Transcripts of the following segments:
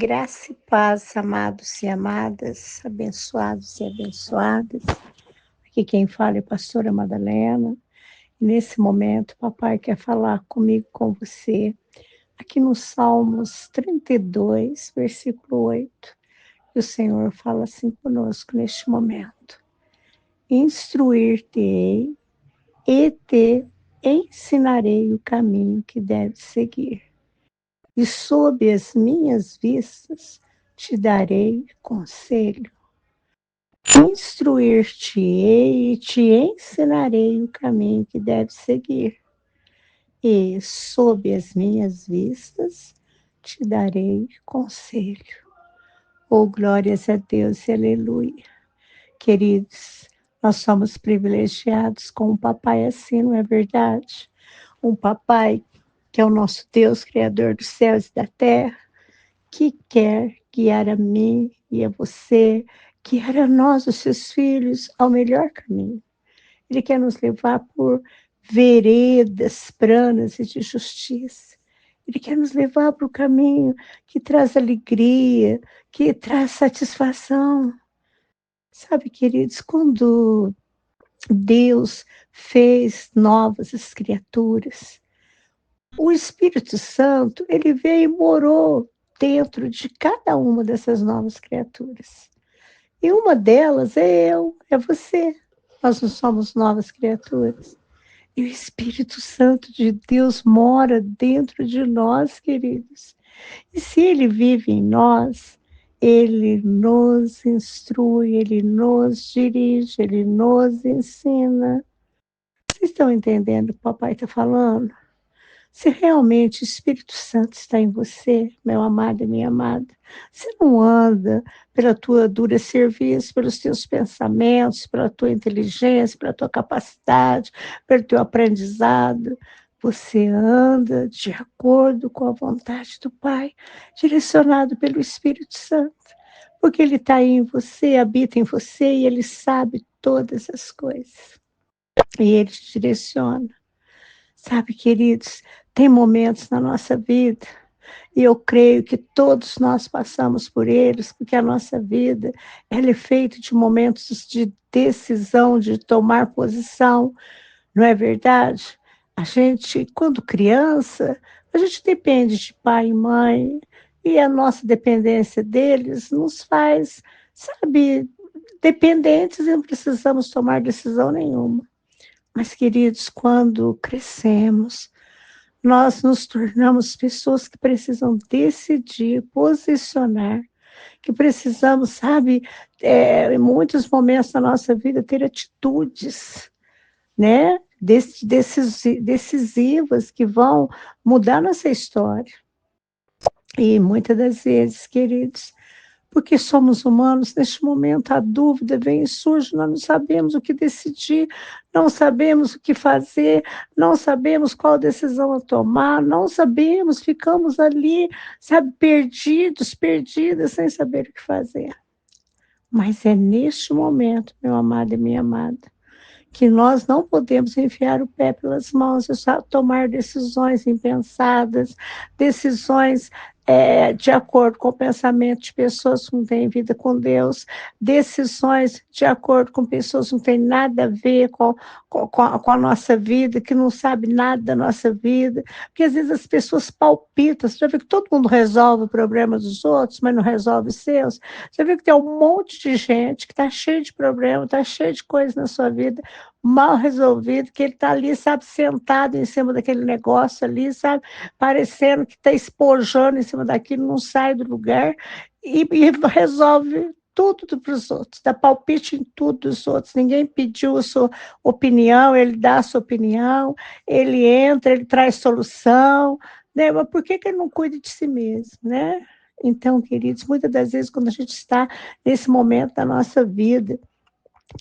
Graça e paz, amados e amadas, abençoados e abençoadas. Aqui quem fala é a pastora Madalena. E nesse momento, papai quer falar comigo, com você, aqui no Salmos 32, versículo 8. E o Senhor fala assim conosco neste momento. Instruir-te-ei e te ensinarei o caminho que deves seguir. E sob as minhas vistas te darei conselho. Instruir-te-ei e te ensinarei o caminho que deves seguir. E sob as minhas vistas te darei conselho. Oh, glórias a Deus e aleluia. Queridos, nós somos privilegiados com um papai assim, não é verdade? Um papai que é o nosso Deus, Criador dos céus e da terra, que quer guiar a mim e a você, guiar a nós, os seus filhos, ao melhor caminho. Ele quer nos levar por veredas planas e de justiça. Ele quer nos levar para o caminho que traz alegria, que traz satisfação. Sabe, queridos, quando Deus fez novas as criaturas, o Espírito Santo, ele veio e morou dentro de cada uma dessas novas criaturas. E uma delas é eu, é você. Nós não somos novas criaturas. E o Espírito Santo de Deus mora dentro de nós, queridos. E se ele vive em nós, ele nos instrui, ele nos dirige, ele nos ensina. Vocês estão entendendo o que o papai está falando? Se realmente o Espírito Santo está em você, meu amado e minha amada, você não anda pela tua dura serviço, pelos teus pensamentos, pela tua inteligência, pela tua capacidade, pelo teu aprendizado. Você anda de acordo com a vontade do Pai, direcionado pelo Espírito Santo, porque Ele está aí em você, habita em você e Ele sabe todas as coisas. E Ele te direciona. Sabe, queridos, tem momentos na nossa vida, e eu creio que todos nós passamos por eles, porque a nossa vida ela é feita de momentos de decisão, de tomar posição, não é verdade? A gente, quando criança, a gente depende de pai e mãe, e a nossa dependência deles nos faz, sabe, dependentes e não precisamos tomar decisão nenhuma. Mas, queridos, quando crescemos, nós nos tornamos pessoas que precisam decidir, posicionar, que precisamos, sabe, em muitos momentos da nossa vida, ter atitudes, né, decisivas que vão mudar nossa história. E muitas das vezes, queridos, porque somos humanos, neste momento a dúvida vem e surge, nós não sabemos o que decidir, não sabemos o que fazer, não sabemos qual decisão a tomar, não sabemos, ficamos ali, sabe, perdidas, sem saber o que fazer. Mas é neste momento, meu amado e minha amada, que nós não podemos enfiar o pé pelas mãos e só tomar decisões impensadas, decisões de acordo com o pensamento de pessoas que não têm vida com Deus, decisões de acordo com pessoas que não têm nada a ver com a nossa vida, que não sabem nada da nossa vida, porque às vezes as pessoas palpitam, você já viu que todo mundo resolve o problema dos outros, mas não resolve os seus? Você viu que tem um monte de gente que está cheio de problemas, está cheio de coisas na sua vida, mal resolvido, que ele está ali, sabe, sentado em cima daquele negócio ali, sabe, parecendo que está espojando em cima daquilo, não sai do lugar e resolve tudo para os outros, dá palpite em tudo dos outros, ninguém pediu a sua opinião, ele dá a sua opinião, ele entra, ele traz solução, né? Mas por que ele não cuida de si mesmo, né? Então, queridos, muitas das vezes quando a gente está nesse momento da nossa vida,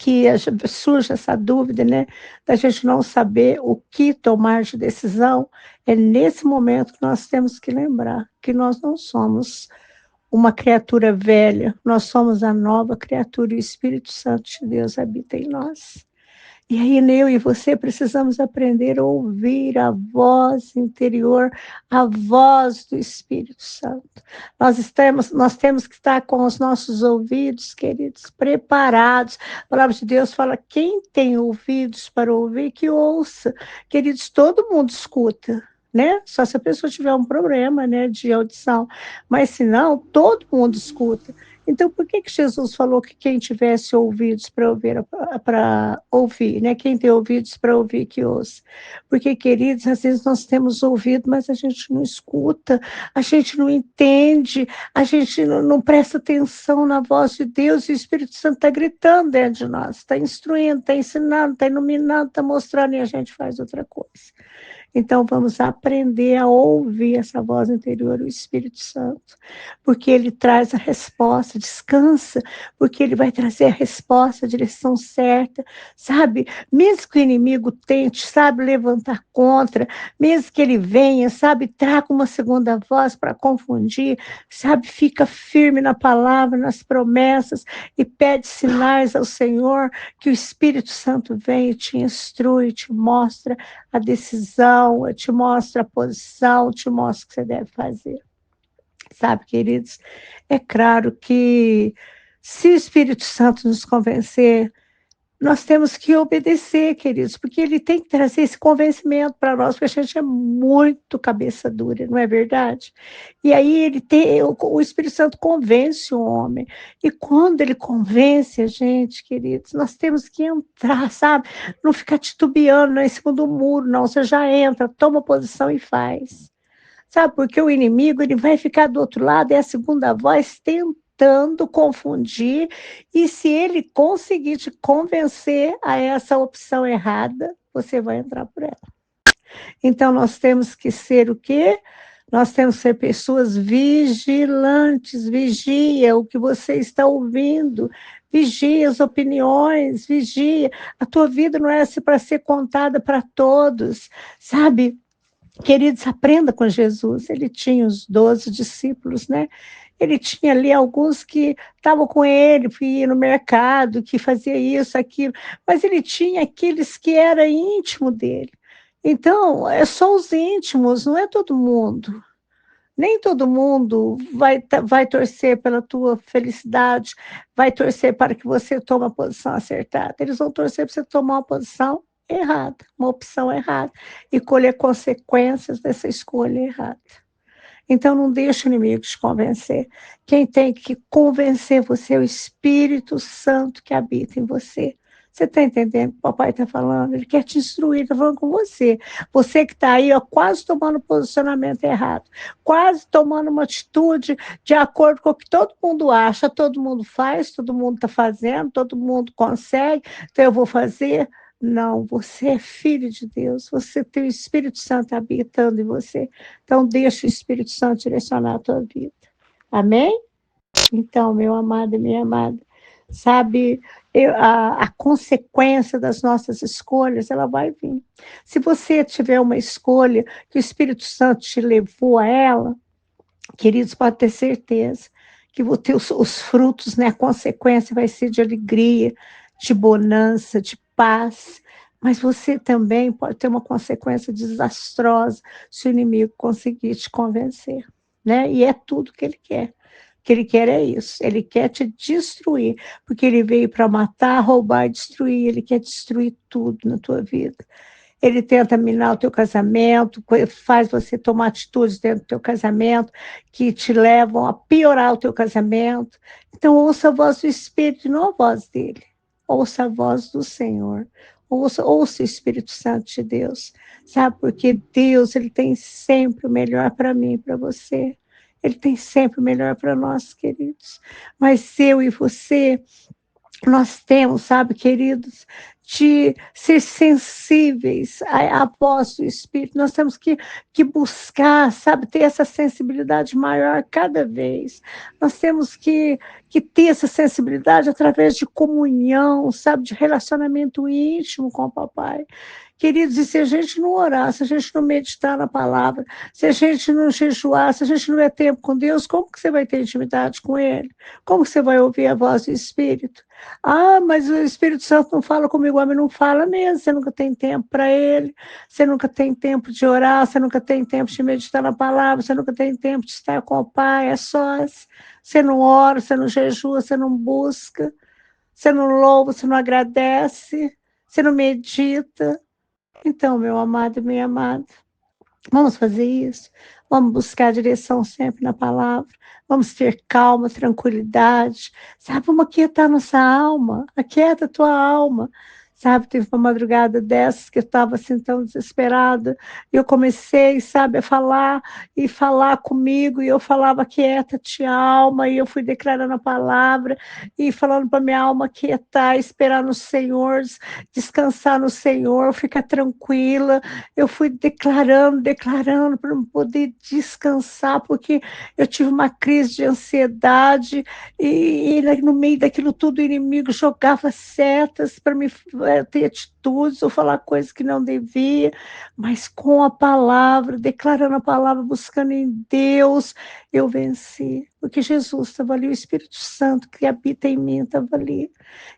que surge essa dúvida, né, da gente não saber o que tomar de decisão, é nesse momento que nós temos que lembrar que nós não somos uma criatura velha, nós somos a nova criatura e o Espírito Santo de Deus habita em nós. E aí, eu e você precisamos aprender a ouvir a voz interior, a voz do Espírito Santo. Nós temos que estar com os nossos ouvidos, queridos, preparados. A palavra de Deus fala: quem tem ouvidos para ouvir, que ouça. Queridos, todo mundo escuta, né? Só se a pessoa tiver um problema, né, de audição. Mas, se não, todo mundo escuta. Então, por que Jesus falou que quem tivesse ouvidos para ouvir, né? Quem tem ouvidos para ouvir, que ouça. Porque, queridos, às vezes nós temos ouvido, mas a gente não escuta, a gente não entende, a gente não presta atenção na voz de Deus, e o Espírito Santo está gritando dentro de nós, está instruindo, está ensinando, está iluminando, está mostrando, e a gente faz outra coisa. Então, vamos aprender a ouvir essa voz interior, o Espírito Santo, porque ele traz a resposta, descansa, porque ele vai trazer a resposta, a direção certa, sabe? Mesmo que o inimigo tente, sabe, levantar contra, mesmo que ele venha, sabe, traga uma segunda voz para confundir, sabe, fica firme na palavra, nas promessas, e pede sinais ao Senhor, que o Espírito Santo venha e te instrui, te mostra a decisão, te mostra a posição, te mostra o que você deve fazer. Sabe, queridos, é claro que se o Espírito Santo nos convencer, nós temos que obedecer, queridos, porque ele tem que trazer esse convencimento para nós, porque a gente é muito cabeça dura, não é verdade? E aí o Espírito Santo convence o homem, e quando ele convence a gente, queridos, nós temos que entrar, sabe? Não ficar titubeando, não é em cima do muro, não, você já entra, toma posição e faz. Sabe, porque o inimigo ele vai ficar do outro lado, é a segunda voz tentando confundir, e se ele conseguir te convencer a essa opção errada, você vai entrar por ela. Então, nós temos que ser o quê? Nós temos que ser pessoas vigilantes, vigia o que você está ouvindo, vigia as opiniões, vigia. A tua vida não é para ser contada para todos, sabe? Queridos, aprenda com Jesus. Ele tinha os 12 discípulos, né? Ele tinha ali alguns que estavam com ele, que ia no mercado, que fazia isso, aquilo, mas ele tinha aqueles que era íntimo dele. Então, é só os íntimos, não é todo mundo. Nem todo mundo vai torcer pela tua felicidade, vai torcer para que você tome a posição acertada. Eles vão torcer para você tomar uma posição errada, uma opção errada, e colher consequências dessa escolha errada. Então, não deixe o inimigo te convencer. Quem tem que convencer você é o Espírito Santo que habita em você. Você está entendendo o que o papai está falando? Ele quer te instruir, está falando com você. Você que está aí, ó, quase tomando posicionamento errado, quase tomando uma atitude de acordo com o que todo mundo acha, todo mundo faz, todo mundo está fazendo, todo mundo consegue, então eu vou fazer. Não, você é filho de Deus, você tem o Espírito Santo habitando em você. Então, deixa o Espírito Santo direcionar a tua vida. Amém? Então, meu amado e minha amada, sabe, a consequência das nossas escolhas, ela vai vir. Se você tiver uma escolha que o Espírito Santo te levou a ela, queridos, pode ter certeza que vou ter os frutos, né, a consequência vai ser de alegria, de bonança, de paz, mas você também pode ter uma consequência desastrosa se o inimigo conseguir te convencer, né? E é tudo que ele quer. O que ele quer é isso, ele quer te destruir, porque ele veio para matar, roubar e destruir, ele quer destruir tudo na tua vida. Ele tenta minar o teu casamento, faz você tomar atitudes dentro do teu casamento que te levam a piorar o teu casamento. Então, ouça a voz do Espírito, não a voz dele. Ouça a voz do Senhor. Ouça o Espírito Santo de Deus. Sabe, porque Deus, ele tem sempre o melhor para mim e para você. Ele tem sempre o melhor para nós, queridos. Mas eu e você, nós temos, sabe, queridos, de ser sensíveis à voz do Espírito. Nós temos que buscar, sabe, ter essa sensibilidade maior cada vez. Nós temos que ter essa sensibilidade através de comunhão, sabe, de relacionamento íntimo com o papai. Queridos, e se a gente não orar, se a gente não meditar na palavra, se a gente não jejuar, se a gente não é tempo com Deus, como que você vai ter intimidade com Ele? Como que você vai ouvir a voz do Espírito? Ah, mas o Espírito Santo não fala comigo, homem, não fala mesmo, você nunca tem tempo para Ele, você nunca tem tempo de orar, você nunca tem tempo de meditar na palavra, você nunca tem tempo de estar com o Pai, é sós. Você não ora, você não jejua, você não busca, você não louva, você não agradece, você não medita. Então, meu amado e minha amada, vamos fazer isso. Vamos buscar a direção sempre na palavra. Vamos ter calma, tranquilidade. Sabe, vamos aquietar nossa alma. Aquieta a tua alma. Sabe, teve uma madrugada dessas que eu estava assim tão desesperada. E eu comecei, sabe, a falar e falar comigo. E eu falava, aquieta-te, alma. E eu fui declarando a palavra e falando para minha alma quietar, esperar no Senhor, descansar no Senhor, ficar tranquila. Eu fui declarando para poder descansar, porque eu tive uma crise de ansiedade e no meio daquilo tudo o inimigo jogava setas para me ter atitudes ou falar coisas que não devia, mas com a palavra, declarando a palavra, buscando em Deus, eu venci, porque Jesus estava ali, o Espírito Santo que habita em mim estava ali.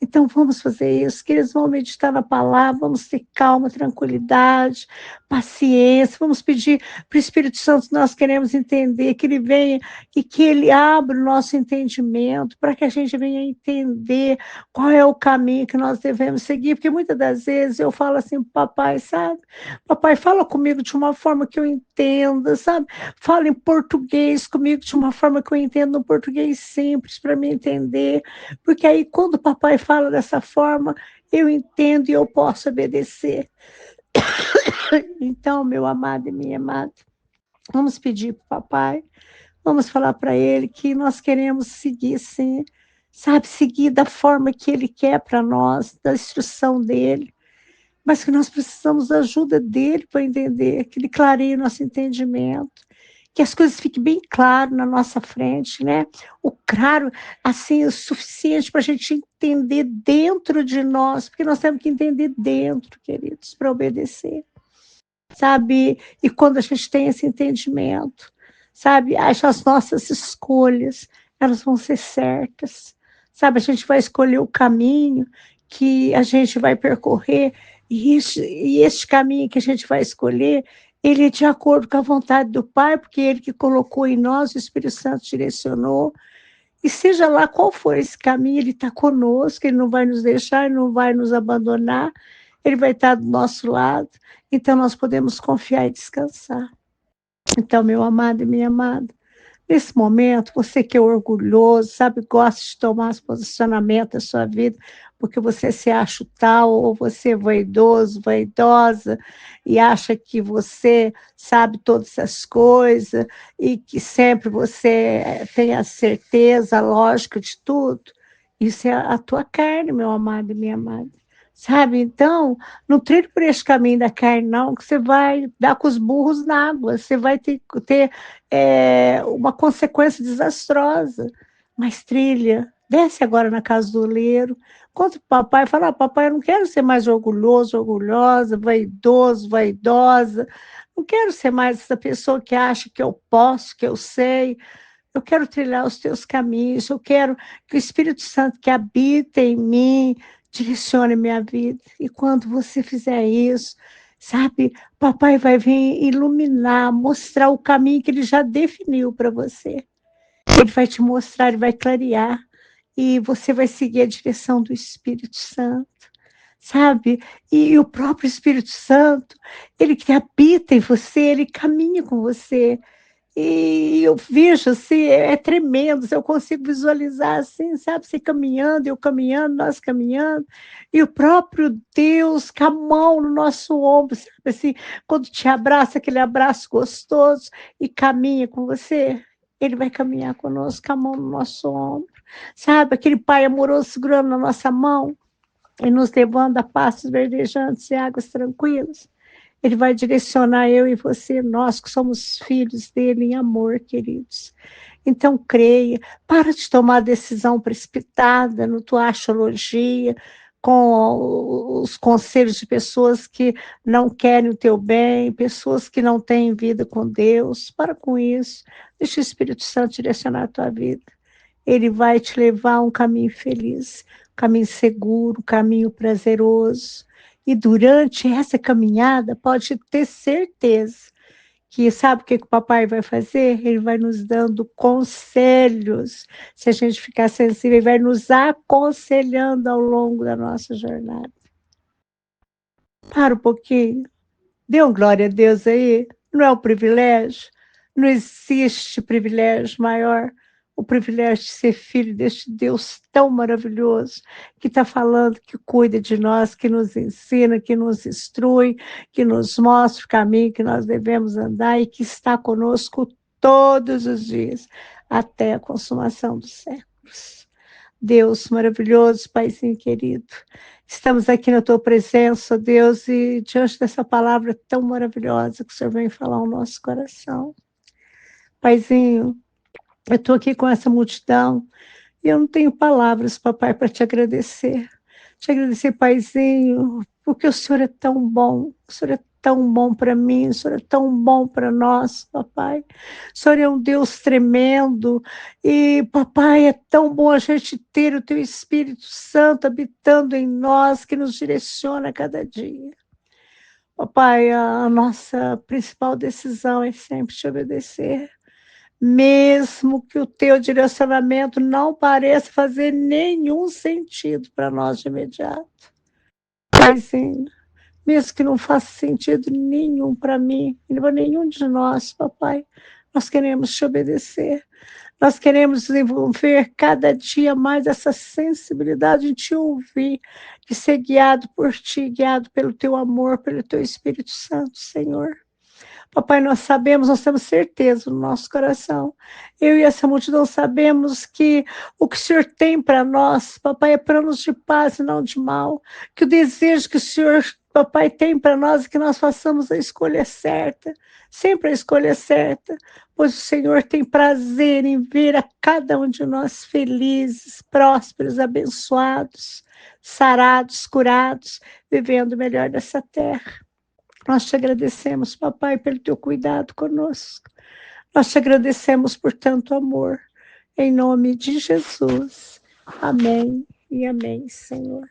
Então vamos fazer isso, que eles vão meditar na palavra, vamos ter calma, tranquilidade, paciência, vamos pedir para o Espírito Santo, nós queremos entender, que ele venha e que ele abra o nosso entendimento, para que a gente venha entender qual é o caminho que nós devemos seguir, porque muitas das vezes eu falo assim, papai, sabe? Papai, fala comigo de uma forma que eu entenda, sabe? Fala em português comigo de uma forma que eu entenda, no português simples, para me entender, porque aí quando o papai fala dessa forma, eu entendo e eu posso obedecer. Então, meu amado e minha amada, vamos pedir para o papai, vamos falar para ele que nós queremos seguir, sim, sabe, seguir da forma que ele quer para nós, da instrução dele, mas que nós precisamos da ajuda dele para entender, que ele clareie o nosso entendimento, que as coisas fiquem bem claras na nossa frente, né? O claro, assim, o suficiente para a gente entender dentro de nós, porque nós temos que entender dentro, queridos, para obedecer, sabe? E quando a gente tem esse entendimento, sabe? As nossas escolhas, elas vão ser certas, sabe? A gente vai escolher o caminho que a gente vai percorrer, e este caminho que a gente vai escolher, ele é de acordo com a vontade do Pai, porque ele que colocou em nós, o Espírito Santo direcionou, e seja lá qual for esse caminho, ele está conosco, ele não vai nos deixar, ele não vai nos abandonar, ele vai estar do nosso lado, então nós podemos confiar e descansar. Então, meu amado e minha amada, nesse momento, você que é orgulhoso, sabe, gosta de tomar os posicionamentos da sua vida, porque você se acha tal, ou você é vaidoso, vaidosa, e acha que você sabe todas essas coisas, e que sempre você tem a certeza lógica de tudo, isso é a tua carne, meu amado e minha amada. Sabe, então, não trilhe por esse caminho da carne, não, que você vai dar com os burros na água, você vai ter uma consequência desastrosa. Mas trilha, desce agora na casa do oleiro, conta para o papai, fala, papai, eu não quero ser mais orgulhoso, orgulhosa, vaidoso, vaidosa, não quero ser mais essa pessoa que acha que eu posso, que eu sei, eu quero trilhar os teus caminhos, eu quero que o Espírito Santo que habita em mim direcione minha vida. E quando você fizer isso, sabe, papai vai vir iluminar, mostrar o caminho que ele já definiu para você. Ele vai te mostrar, ele vai clarear, e você vai seguir a direção do Espírito Santo, sabe? E o próprio Espírito Santo, ele que habita em você, ele caminha com você. E eu vejo assim, é tremendo, eu consigo visualizar assim, sabe, você caminhando, eu caminhando, nós caminhando, e o próprio Deus com a mão no nosso ombro, sabe assim, quando te abraça, aquele abraço gostoso, e caminha com você, ele vai caminhar conosco com a mão no nosso ombro, sabe, aquele Pai amoroso segurando na nossa mão, e nos levando a passos verdejantes e águas tranquilas. Ele vai direcionar eu e você, nós que somos filhos dele em amor, queridos. Então, creia, para de tomar decisão precipitada na tua astrologia, com os conselhos de pessoas que não querem o teu bem, pessoas que não têm vida com Deus. Para com isso. Deixa o Espírito Santo direcionar a tua vida. Ele vai te levar a um caminho feliz, um caminho seguro, um caminho prazeroso. E durante essa caminhada, pode ter certeza que sabe o que o papai vai fazer? Ele vai nos dando conselhos. Se a gente ficar sensível, ele vai nos aconselhando ao longo da nossa jornada. Para um pouquinho. Dê um glória a Deus aí. Não é um privilégio? Não existe privilégio maior. O privilégio de ser filho deste Deus tão maravilhoso, que está falando, que cuida de nós, que nos ensina, que nos instrui, que nos mostra o caminho que nós devemos andar e que está conosco todos os dias, até a consumação dos séculos. Deus maravilhoso, Paizinho querido, estamos aqui na tua presença, Deus, e diante dessa palavra tão maravilhosa que o Senhor vem falar ao nosso coração. Paizinho, eu estou aqui com essa multidão e eu não tenho palavras, papai, para te agradecer. Te agradecer, Paizinho, porque o Senhor é tão bom, o Senhor é tão bom para mim, o Senhor é tão bom para nós, papai. O Senhor é um Deus tremendo e, papai, é tão bom a gente ter o teu Espírito Santo habitando em nós, que nos direciona a cada dia. Papai, a nossa principal decisão é sempre te obedecer. Mesmo que o teu direcionamento não pareça fazer nenhum sentido para nós de imediato. Paizinho, mesmo que não faça sentido nenhum para mim, e para nenhum de nós, papai, nós queremos te obedecer. Nós queremos desenvolver cada dia mais essa sensibilidade de te ouvir, de ser guiado por ti, guiado pelo teu amor, pelo teu Espírito Santo, Senhor. Papai, nós sabemos, nós temos certeza no nosso coração. Eu e essa multidão sabemos que o que o Senhor tem para nós, papai, é planos de paz e não de mal. Que o desejo que o Senhor, papai, tem para nós é que nós façamos a escolha certa, sempre a escolha certa, pois o Senhor tem prazer em ver a cada um de nós felizes, prósperos, abençoados, sarados, curados, vivendo o melhor dessa terra. Nós te agradecemos, papai, pelo teu cuidado conosco. Nós te agradecemos por tanto amor. Em nome de Jesus. Amém e amém, Senhor.